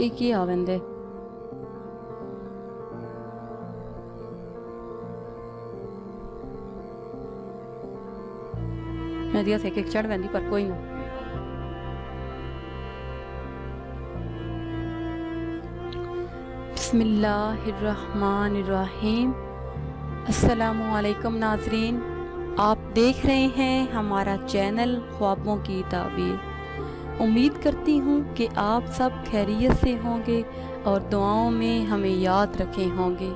کی آوندے میں دیا سے ایک چڑھ ویندی پر کوئی نہ بسم اللہ الرحمن الرحیم۔ السلام علیکم ناظرین، آپ دیکھ رہے ہیں ہمارا چینل خوابوں کی تعبیر۔ امید کرتی ہوں کہ آپ سب خیریت سے ہوں گے اور دعاؤں میں ہمیں یاد رکھے ہوں گے۔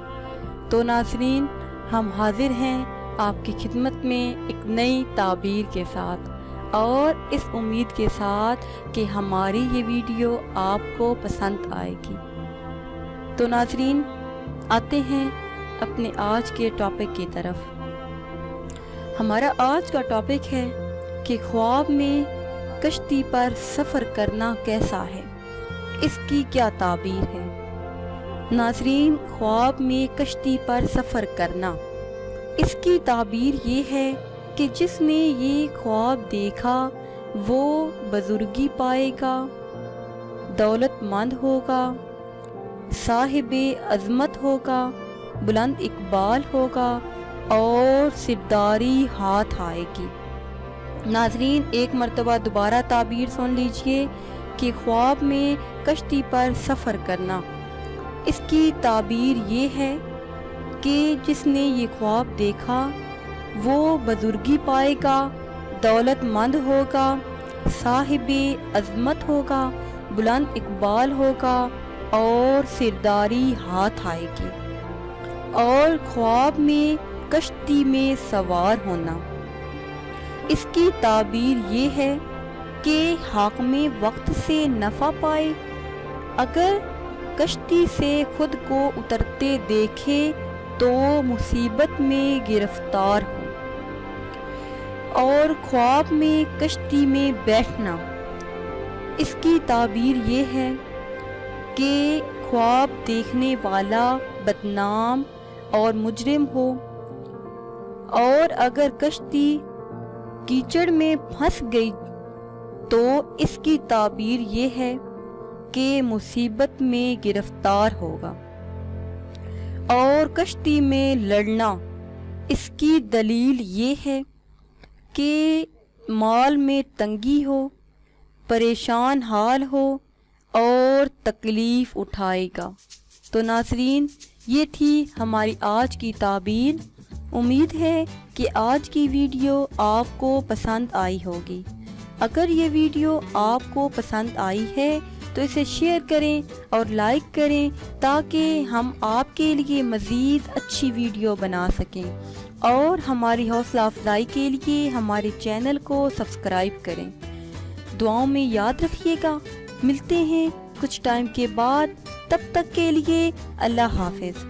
تو ناظرین، ہم حاضر ہیں آپ کی خدمت میں ایک نئی تعبیر کے ساتھ، اور اس امید کے ساتھ کہ ہماری یہ ویڈیو آپ کو پسند آئے گی۔ تو ناظرین، آتے ہیں اپنے آج کے ٹاپک کی طرف۔ ہمارا آج کا ٹاپک ہے کہ خواب میں کشتی پر سفر کرنا کیسا ہے، اس کی کیا تعبیر ہے۔ ناظرین، خواب میں کشتی پر سفر کرنا، اس کی تعبیر یہ ہے کہ جس نے یہ خواب دیکھا وہ بزرگی پائے گا، دولت مند ہوگا، صاحب عظمت ہوگا، بلند اقبال ہوگا اور سرداری ہاتھ آئے گی۔ ناظرین، ایک مرتبہ دوبارہ تعبیر سن لیجئے کہ خواب میں کشتی پر سفر کرنا، اس کی تعبیر یہ ہے کہ جس نے یہ خواب دیکھا وہ بزرگی پائے گا، دولت مند ہوگا، صاحب عظمت ہوگا، بلند اقبال ہوگا اور سرداری ہاتھ آئے گی۔ اور خواب میں کشتی میں سوار ہونا، اس کی تعبیر یہ ہے کہ حاکم وقت سے نفع پائے، اگر کشتی سے خود کو اترتے دیکھے تو مصیبت میں گرفتار ہو۔ اور خواب میں کشتی میں بیٹھنا، اس کی تعبیر یہ ہے کہ خواب دیکھنے والا بدنام اور مجرم ہو، اور اگر کشتی کیچڑ میں پھنس گئی تو اس کی تعبیر یہ ہے کہ مصیبت میں گرفتار ہوگا۔ اور کشتی میں لڑنا، اس کی دلیل یہ ہے کہ مال میں تنگی ہو، پریشان حال ہو اور تکلیف اٹھائے گا۔ تو ناظرین، یہ تھی ہماری آج کی تعبیر۔ امید ہے کہ آج کی ویڈیو آپ کو پسند آئی ہوگی۔ اگر یہ ویڈیو آپ کو پسند آئی ہے تو اسے شیئر کریں اور لائک کریں تاکہ ہم آپ کے لیے مزید اچھی ویڈیو بنا سکیں، اور ہماری حوصلہ افزائی کے لیے ہمارے چینل کو سبسکرائب کریں۔ دعاؤں میں یاد رکھیے گا۔ ملتے ہیں کچھ ٹائم کے بعد، تب تک کے لیے اللہ حافظ۔